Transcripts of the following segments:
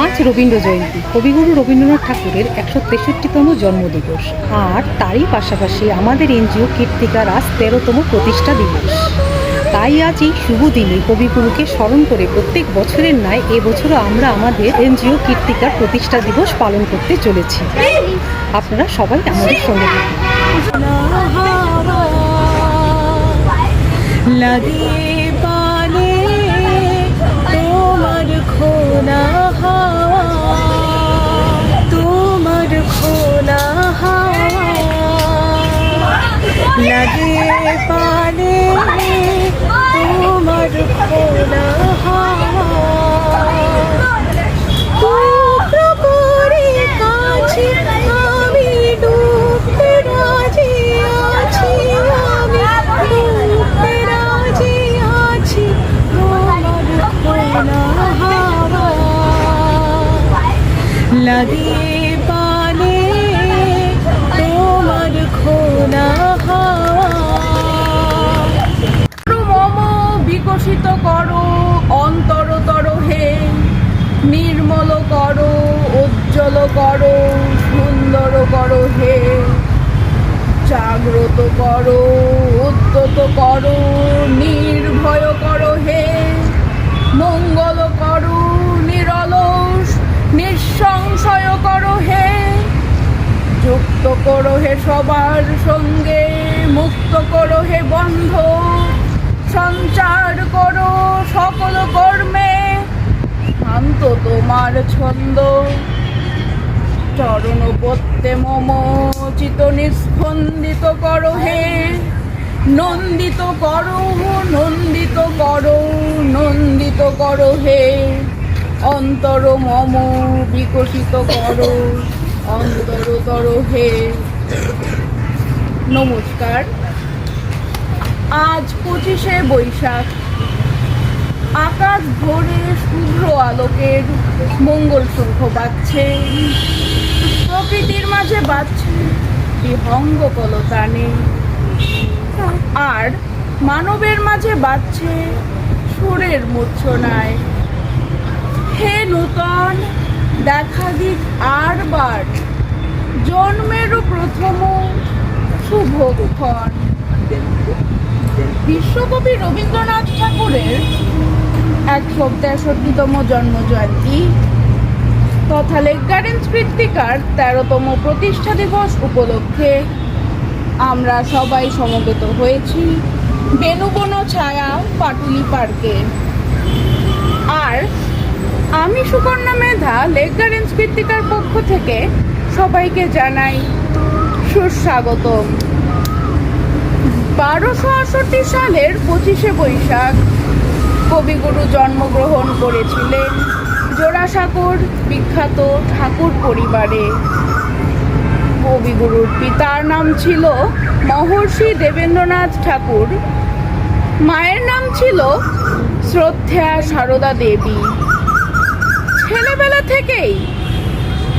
আজ রবীন্দ্র জয়ন্তী, কবিগুরু রবীন্দ্রনাথ ঠাকুরের 163তম জন্মদিবস। আর তারই পাশাপাশি আমাদের এনজিও কীর্তিকার আজ 13তম প্রতিষ্ঠা দিবস। তাই আজ এই শুভ দিনে কবিগুরুকে স্মরণ করে প্রত্যেক বছরের ন্যায় এবছরও আমরা আমাদের এনজিও কীর্তিকার প্রতিষ্ঠা দিবস পালন করতে চলেছি। আপনারা সবাই আমাদের সঙ্গে থাকুন। लगे पाले তোমার খোলা প্রভুরে কাছে আমি ডুবতে রাজি আছি, আমি ডুবতে রাজি আছি তোমার খোলা হাওয়া লাগে পালে তোমার খোলা বিকশিত করো অন্তরতর হে, নির্মল করো উজ্জ্বল করো সুন্দর করো হে, জাগ্রত করো উদ্যত করো নির্ভয় করো হে, মঙ্গল করো নিরলস নিঃসংশয় করো হে, যুক্ত করো হে সবার সঙ্গে মুক্ত করো হে বন্ধ, সঞ্চার করো সকল কর্মে শান্ত তোমার ছন্দ, চরণ পত্যে মম চিত নিস্পন্দিত করো হে, নন্দিত করো নন্দিত করো নন্দিত করো হে, অন্তর মম বিকশিত করো অন্তরতর হে। নমস্কার। আজ 25শে বৈশাখ, আকাশ ভরে শুভ্র আলোকের মঙ্গল শঙ্খ বাজছে, প্রকৃতির মাঝে বাজছে বিহঙ্গ কলতানে, আর মানবের মাঝে বাজছে সুরের মূর্ছনায়। হে নূতন দেখা দিক আরবার, জন্মেরও প্রথম শুভক্ষণ। বিশ্বকবি রবীন্দ্রনাথ ঠাকুরের 163তম জন্মজয়ন্তী তথা লেক গার্ডেন্স কীর্তিকার 13তম প্রতিষ্ঠা দিবস উপলক্ষে আমরা সবাই সমবেত হয়েছি বেনুবন ছায়া পাটুলি পার্কে। আর আমি সুকন্যা মেধা লেক গার্ডেন্স কীর্তিকার পক্ষ থেকে সবাইকে জানাই সুস্বাগতম। 1268 সালের 25শে বৈশাখ কবিগুরু জন্মগ্রহণ করেছিলেন জোড়াসাঁকোর বিখ্যাত ঠাকুর পরিবারে। কবিগুরুর পিতার নাম ছিল মহর্ষি দেবেন্দ্রনাথ ঠাকুর, মায়ের নাম ছিল শ্রদ্ধেয়া সারদা দেবী। ছেলেবেলা থেকেই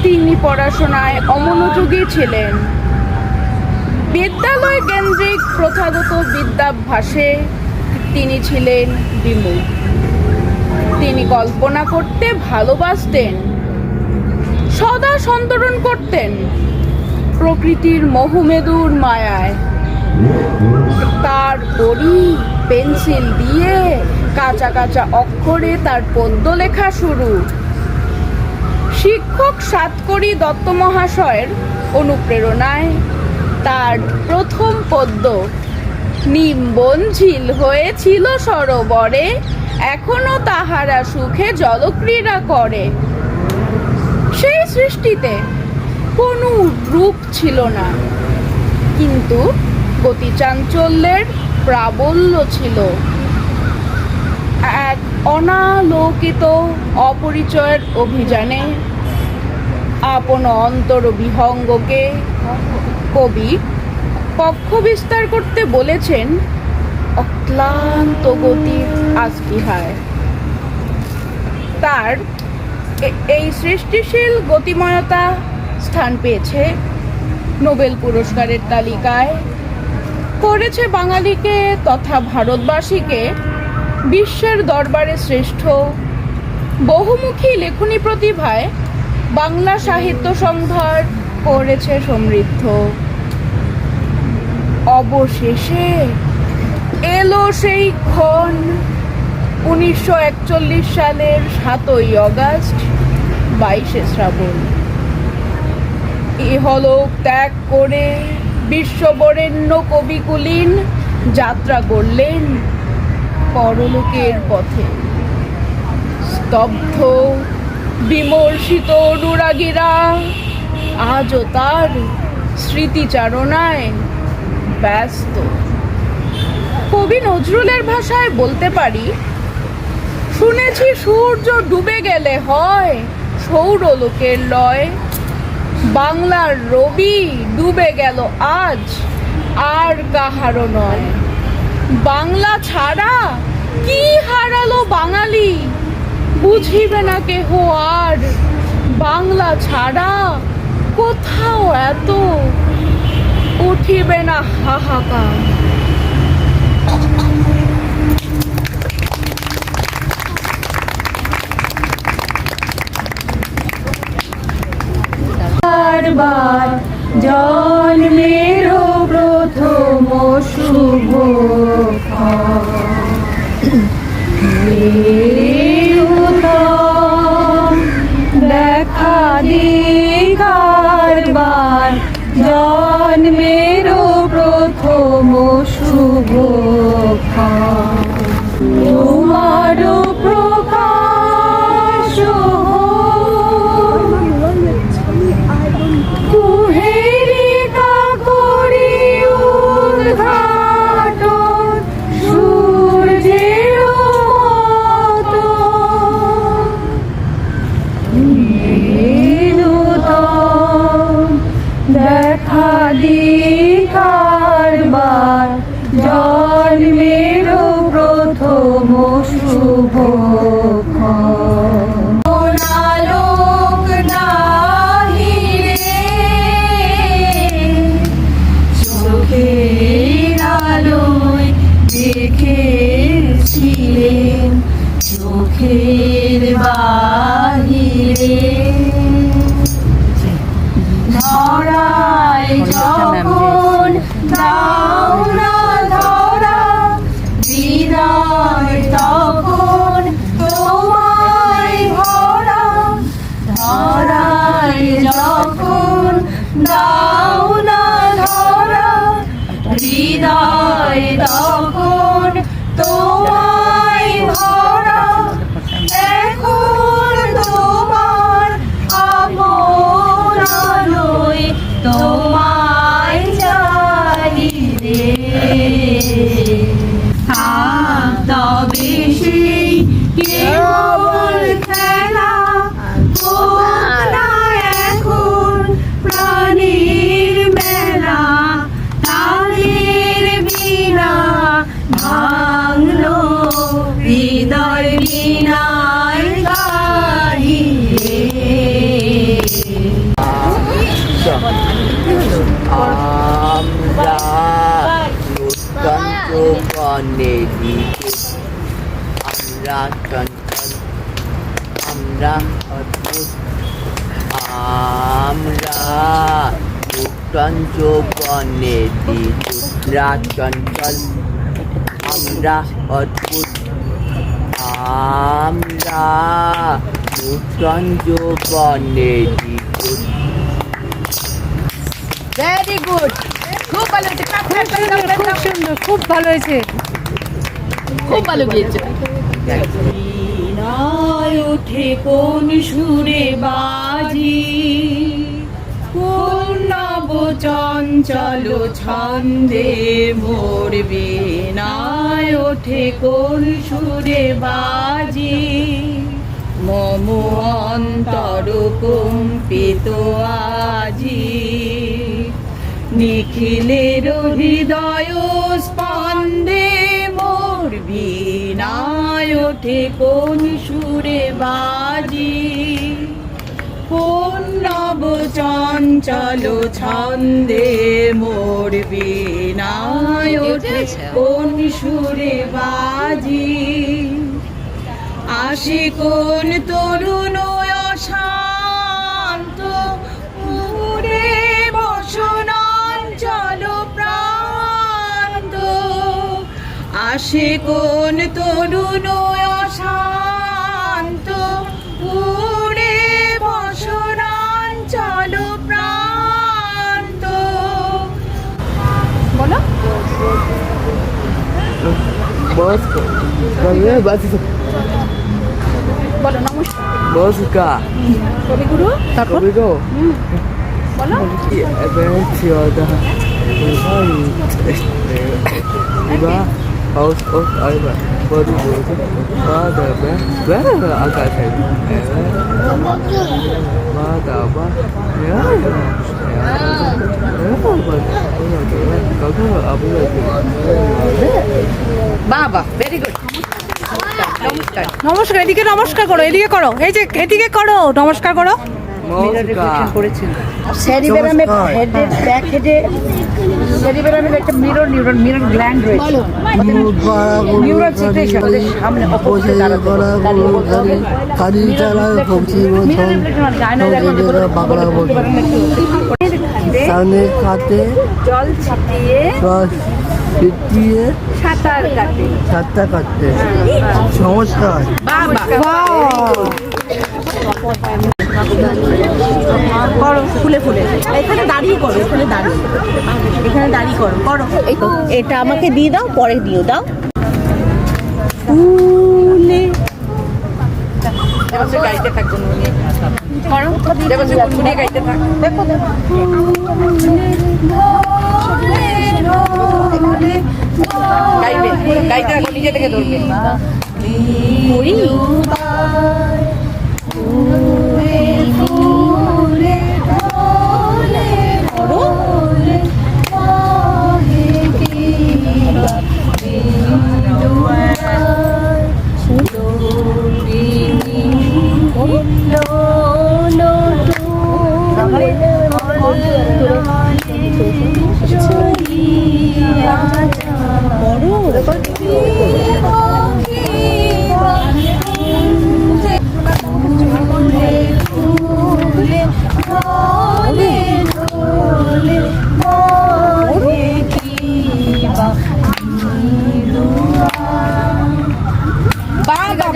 তিনি পড়াশোনায় অমনোযোগী ছিলেন। বিদ্যালয় কেন্দ্রিক প্রথাগত বিদ্যাভ্যাসে তিনি ছিলেন বিমুখ। তিনি কল্পনা করতে ভালোবাসতেন, সদা সন্তরণ করতেন প্রকৃতির মোহমেদুর মায়ায়। তার বড়ি পেন্সিল দিয়ে কাঁচা কাঁচা অক্ষরে তার পদ্য লেখা শুরু। শিক্ষক সাতকড়ি দত্ত মহাশয়ের অনুপ্রেরণায় তার প্রথম পদ্য নিম্বন ঝিল হয়েছিল সরোবরে, এখনো তাহারা সুখে জলক্রীড়া করে। সেই সৃষ্টিতে কোনো রূপ ছিল না, কিন্তু গতিচাঞ্চল্যের প্রাবল্য ছিল। এক অনালোকিত অপরিচয়ের অভিযানে আপন অন্তর বিহঙ্গকে কবি পক্ষ বিস্তার করতে বলেছেন অক্লান্ত গতির আস্পিহায়। তার এই সৃষ্টিশীল গতিময়তা স্থান পেয়েছে নোবেল পুরস্কারের তালিকায়, করেছে বাঙালিকে তথা ভারতবাসীকে বিশ্বের দরবারে শ্রেষ্ঠ, বহুমুখী লেখনী প্রতিভায় বাংলা সাহিত্য সম্ভার করেছে সমৃদ্ধ। অবশেষে এলো সেই ক্ষণ, 1941 সালের 7ই অগাস্ট, 22শে শ্রাবণ। ইহলোক ত্যাগ করে বিশ্ববরেণ্য কবি কুলীন যাত্রা করলেন পরলোকের পথে। স্তব্ধ বিমর্ষিত অনুরাগীরা আজও তার স্মৃতিচারণায় ব্যস্ত। কবি নজরুলের ভাষায় বলতে পারি, শুনেছি সূর্য ডুবে গেলে হয় সৌরলোকের লয়, বাংলার রবি ডুবে গেল আজ আর কাহারও নয়। বাংলা ছাড়া কি হারালো বাঙালি, বুঝিবে না কেহ আর। বাংলা ছাড়া কোথাও এত উঠিবে না হাহাকার। বারবার জন্মেরও প্রথম শুভ দেখা দিকারবার জন্মেরও প্রথম শুভ তোমার প্রকাশ কুহেরিকা করি উদ্ঘাটন সূর্যের মতো দেখা দিকারবার জন্মেরও প্রথম শুভ আলোক নাহিরে চোখের আলোয় দেখেছিলেন চোখের বাহিরে ধরায় যখন দাও না ধরা হৃদয় তখন তোমায় ভরা ধরায় যখন দাও না ধরা হৃদয় তখন তোমায় ভরা এখন তোমার আপন আলোয় তোমায় চাই রে তবে সেই কেবল খেলা এখন প্রাণীর মেলা তাদের বিনা ভাঙলো হৃদয় বিনায় গাহিরে আমরা নূতন যৌবনের দিকে আমরা চঞ্চল আমরা অদ্ভুত আমরা নূতন যৌবনের দিকে আমরা চঞ্চল আমরা অদ্ভুত আমরা নূতন যৌবনের দিকে। ভেরি গুড, খুব ভালো হয়েছে, খুব সুন্দর, খুব ভালো হয়েছে। খুব ভালো গিয়েছে। উঠে কোন সুরে বাজি কোন নব চঞ্চল ছন্দে মোর বীণায় ওঠে কোন সুরে বাজি মম অন্তর কম্পিত আজি নিখিলের হৃদয় স্পন্দে মোর বীণায় ওঠে কোন সুরে বাজি কোন নব চঞ্চল ছন্দে মোর বীণায় ওঠে কোন সুরে বাজি আসে কোন তরুণ অশান্ত উড়ে বসনাঞ্চল প্রান্ত আসে কোন তরুণ অশান্ত উড়ে বসনাঞ্চল প্রান্ত। বলো बस বলো নমস্কার बस का কবিগুরু। তারপর कभी को বলো Iba aus Iba baru pada agak saya pada apa ya বাবা ভেরি গুড নমস্কার। নমস্কার, এদিকে নমস্কার করো, এদিকে করো, এই যে এদিকে করো, নমস্কার করো। করেছেন সেরিবেরামের হেডে ব্যাক হেডে সেরিবেরামের একটা মিরর গ্ল্যান্ড রয়েছে, নিউরাল সিক্রেশন ওদের সামনে অপোজিটে দাঁড়াতে সামনে খাতে জল ছিটিয়ে রস ছিটিয়ে সাঁতার কাটে। সাতটা কাটতে সংস্কার। করো ফুলে ফুলে, এখানে দাঁড়িয়ে করো, এখানে দাঁড়িয়ে, এখানে দাঁড়িয়ে করো, করো। এটা আমাকে দিয়ে দাও, পরে দিও, দাও। ফুলে দেবশ্রী গাইতে থাকবো করো দেবশ্রী গুনগুনিয়ে গাইতে থাক। দেখো গাইবে গাইতে থাকো, নিজে থেকে ধরবে।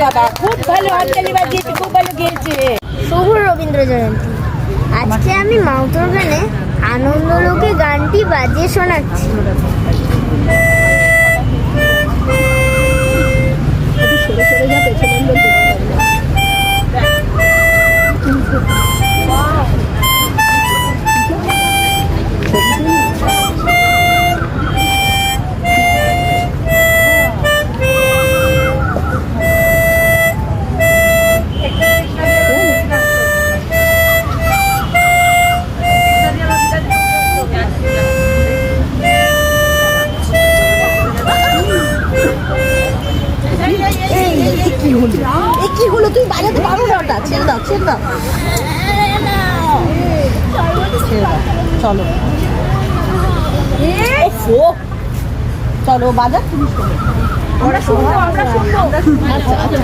বাবা খুব ভালো হাততালি বাজিয়েছে, খুব ভালো গিয়েছে। শুভ রবীন্দ্র জয়ন্তী। আজকে আমি মাউথর গানে আনন্দলোকে গানটি বাজিয়ে শোনাচ্ছি। কি হলো, তুই বাজাতে পারো না, ওটা ছেড়ে দাও, ছেড়ে দাও, চলো চলো বাজা, তুমি শোনো, আমরা শুনবো, আমরা শুনবো। আচ্ছা আচ্ছা,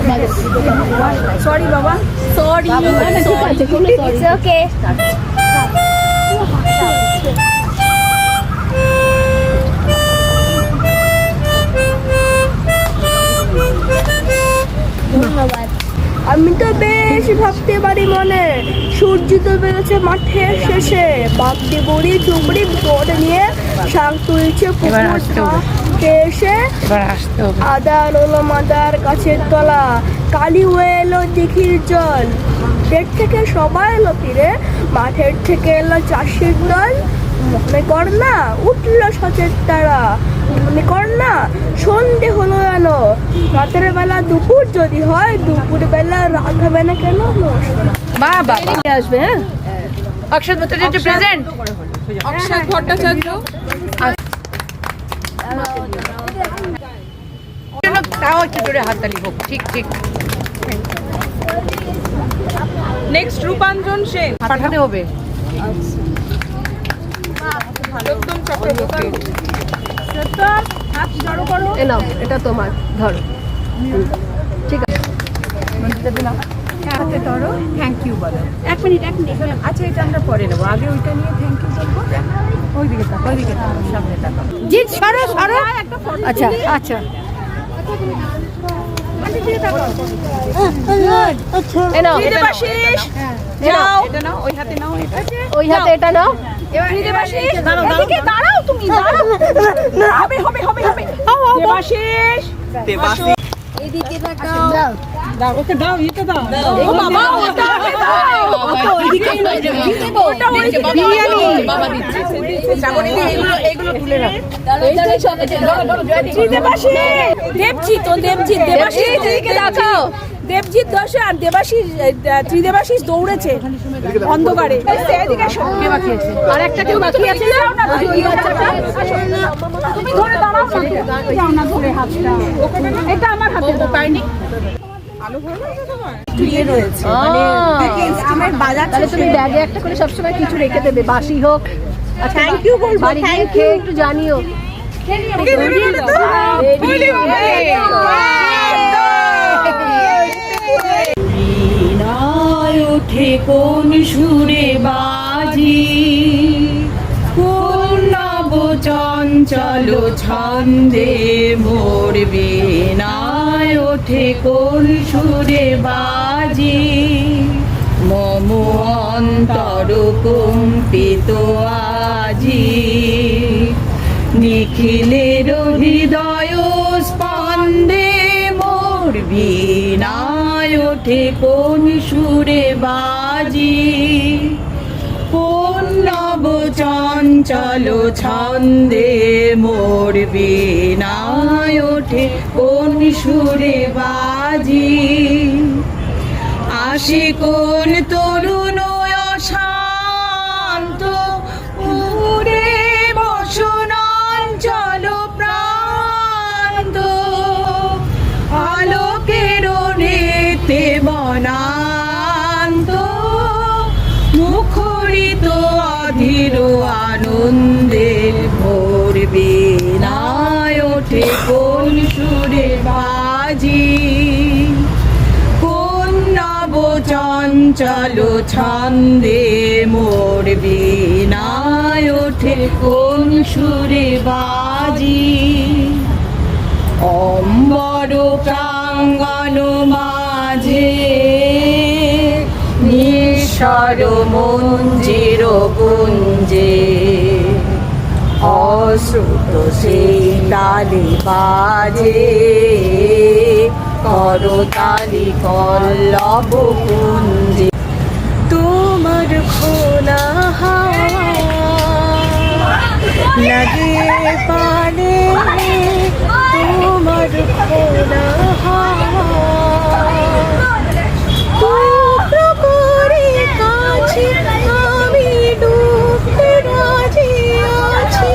সরি বাবা, সরি, ঠিক আছে, কোনো সরি, ওকে। ধন্যবাদ। আমি তো বেশ ভাবতে পারি মনে, সূর্য তো বেরোচ্ছে মাঠের শেষে, বাপটি বুড়ি চুবড়ি বোট নিয়ে শাক তুলছে পুকুর এসে, আদার হলো মাদার গাছের তলা, কালি হয়ে এলো দিঘির জল, পেট থেকে সবাই এলো ফিরে, মাঠের থেকে এলো চাষির দল, মনে কর না উঠলো সচেত তারা, মনে কর না সন্ধে হলো এলো, রাতের বেলা দুপুর যদি হয়, দুপুর বেলা রাত হবে না কেন? বাবা আসবে। হ্যাঁ অক্ষত ভট্টাচার্য প্রেজেন্ট, অক্ষত ভট্টাচার্য তাও একটু জোরে হাততালি হোক। ঠিক ঠিক। নেক্সট রূপাঞ্জন সেন পাঠাতে হবে। সত্যম চক্রবর্তী, সত্যম হাত জড়ো করো, এ নাও, এটা তোমার, ধরো। ঠিক আছে, এটা দিলাম হাতে ধরো থ্যাংক ইউ বলো 1 মিনিট আচ্ছা এটা আমরা পরে নেবো আগে ওইটা নিয়ে থ্যাংক ইউ বলবো ওইদিকে তাকাও সামনে তাকাও জিৎ সরো আচ্ছা আচ্ছা এ নাও দেবাশিস যাও এটা নাও ওই হাতে নাও এটা ওই হাতে এটা নাও এবার দেবাশিস এদিকে দাঁড়াও তুমি দাঁড়াও হবে দেবাশিস এদিকে তাকাও দাও ওকে দাও এটা দাও ও বাবা ওটা ওইদিকে ওটা বিরিয়ানি বাবা দিচ্ছে শ্রাবণী এগুলো তুলে রাখ দেবাশিস এদিকে তাকাও দেবজিৎ দশ আর দেবাশিস ত্রিদেবাশিস দৌড়েছে অন্ধকারে এদিকে আর একটা কেউ বাকি আছে না ওই বাচ্চাটা তুমি ধরে দাঁড়াও যাও না ধরে হাতটা এটা আমার হাতে পাইনি তাহলে তুমি ব্যাগে একটা করে সবসময় কিছু রেখে দেবে বাসি হোক আচ্ছা থ্যাংক ইউ বলবো থ্যাংক ইউ একটু জানিও ওঠে কোন সুরে বাজি কোন নব চঞ্চল ছন্দে মোর বীণায় ওঠে কোন সুরে বাজি মম অন্তর কম্পিত আজি নিখিলের হৃদয় স্পন্দে মোর বীণায় ওঠে কোন সুরে বাজি কোন নব চঞ্চল ছন্দে মোর বীণায় ওঠে কোন সুরে বাজি আসে কোন তরুণ অশান্ত উড়ে বসনাঞ্চল প্রান্ত আলোকের নেতে বনান্ত মুখরিত অধীর আনন্দে ভোর বীণায় ওঠে কোন সুরে বাজি কোন নব চঞ্চল ছন্দে মোর বীণায় ওঠে কোন সুরে বাজি অম্বর প্রাঙ্গণ মাঝে নিঃস্বর মঞ্জির কুঞ্জে অশ্রুত সেই তালি বাজে করতালি কল্লব কুঞ্জে তোমার খোলা হাওয়া লাগে পানে তোমার খোলা হাওয়া করে কাছে আমি ডুবতে রাজি আছি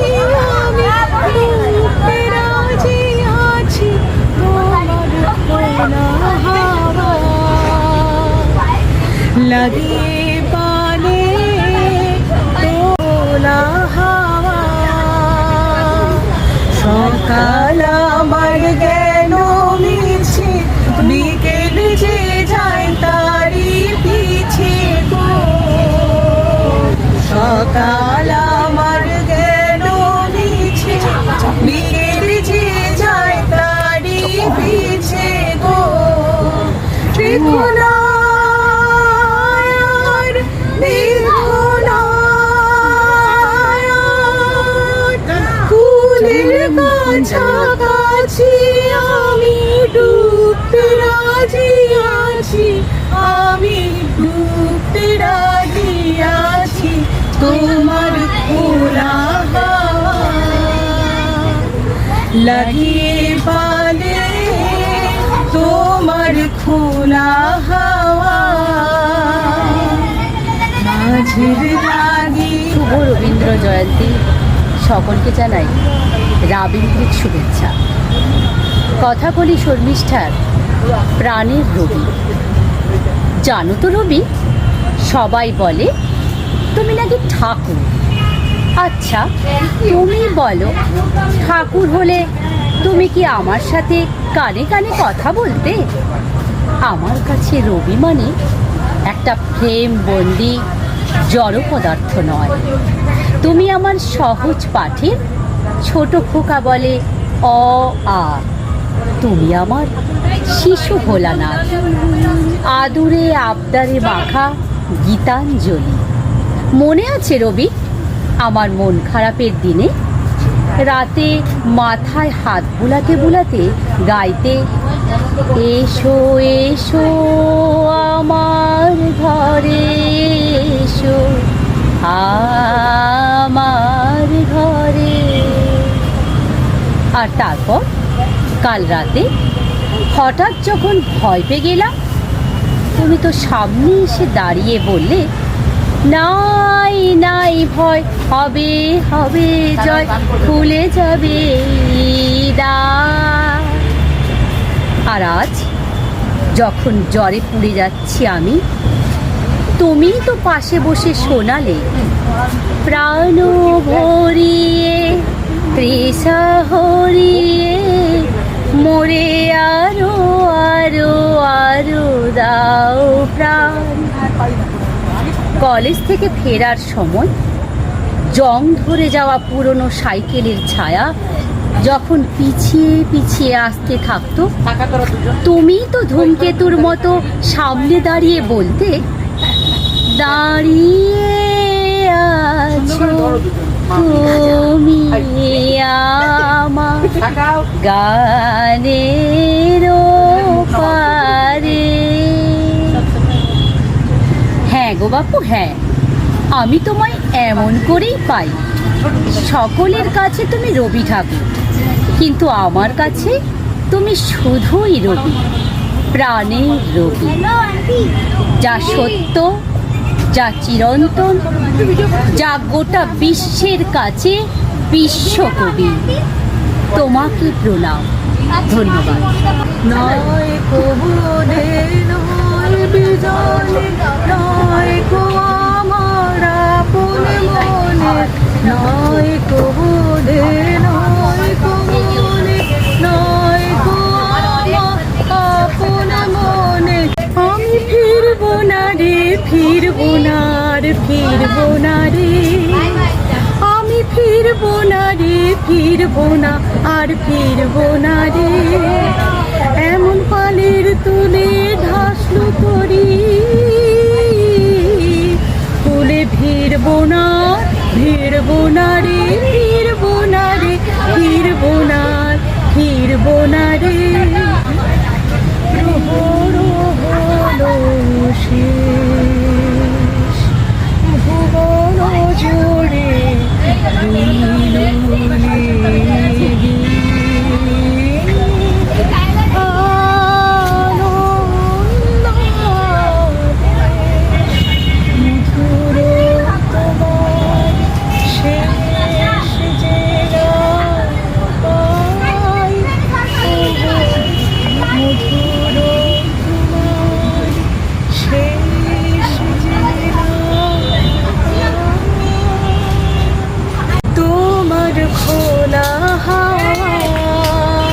আমি ডুবতে রাজি আছি তোমার খোলা হাওয়া লাগে পানে খোলা হাওয়া সকাল আমার গেল মিছে বিকেল যে যায় তারি পিছে গো সকাল আমার গেল মিছে বিকেল যে যায় তারি পিছে গো ত্রিকোণা কাছাকাছি আমি ডুবতে রাজি আছি আমি ডুবতে রাজি আছি তোমার খোলা হাওয়া লাগিয়ে পালে তোমার খোলা হাওয়া মাঝের লাগি। শুভ রবীন্দ্র জয়ন্তী সকলকে জানাই রাবীন্দ্রিক শুভেচ্ছা। কথা বলি শর্মিষ্ঠার প্রাণের রবি। জানো তো রবি, সবাই বলে তুমি নাকি ঠাকুর। আচ্ছা তুমি বলো ঠাকুর হলে তুমি কি আমার সাথে কানে কানে কথা বলতে? আমার কাছে রবি মানে একটা ফ্রেম বন্দি জড় পদার্থ নয়। তুমি আমার সহজ পাঠের ছোট খোকা বলে অ আ। তুমি আমার শিশু ভোলানাথ, আদুরে আবদারে মাখা গীতাঞ্জলি। মনে আছে রবি, আমার মন খারাপের দিনে রাতে মাথায় হাত বুলাতে বুলাতে গাইতে, এসো এসো আমার ঘরে এসো, আমার ঘরে। আর তারপর কাল রাতে হঠাৎ যখন ভয় পেয়ে গেলাম, তুমি তো সামনে এসে দাঁড়িয়ে বললে, নাই নাই ভয়, হবে হবে জয়, খুলে যাবে দ্বার। আর আজ যখন জ্বরে পুড়ে যাচ্ছি আমি, তুমি তো পাশে বসে শোনালে, প্রাণ ভরিয়ে তৃষা হরিয়ে মোরে আরো আরো আরো দাও প্রাণ। কলেজ থেকে ফেরার সময় জং ধরে যাওয়া পুরনো সাইকেলের ছায়া যখন পিছিয়ে পিছিয়ে আসতে থাকতো, তুমি তো ধূমকেতুর মতো সামনে দাঁড়িয়ে বলতে, দাঁড়িয়ে আছো তুমি আমার গানের পারে। হ্যাঁ গো বাপু, হ্যাঁ, আমি তোমায় এমন করেই পাই। সকলের কাছে তুমি রবি ঠাকুর, কিন্তু আমার কাছে তুমি শুধুই রবি, প্রাণের রবি, যা সত্য, যা চিরন্তন, যা গোটা বিশ্বের কাছে বিশ্বকবি। তোমাকে প্রণাম, ধন্যবাদ। নয় কবুনে নয় বিজনে, নয় কো আমার আপন মনে, নয় কবুনে নয় কবুনে, নয় কো আমার আপন মনে। আমি ফিরবো না রে, ফিরবো না রে, ফিরবো না রে, আমি ফিরবো না রে, ফিরবো না আর ফিরবো না রে। এমন পালের তুলে ঢাসলো তরি, তুলে ভিড়বো না, ভিড়বো না রে, ফিরবো না রে, ফিরবো না, ফিরবো না রে।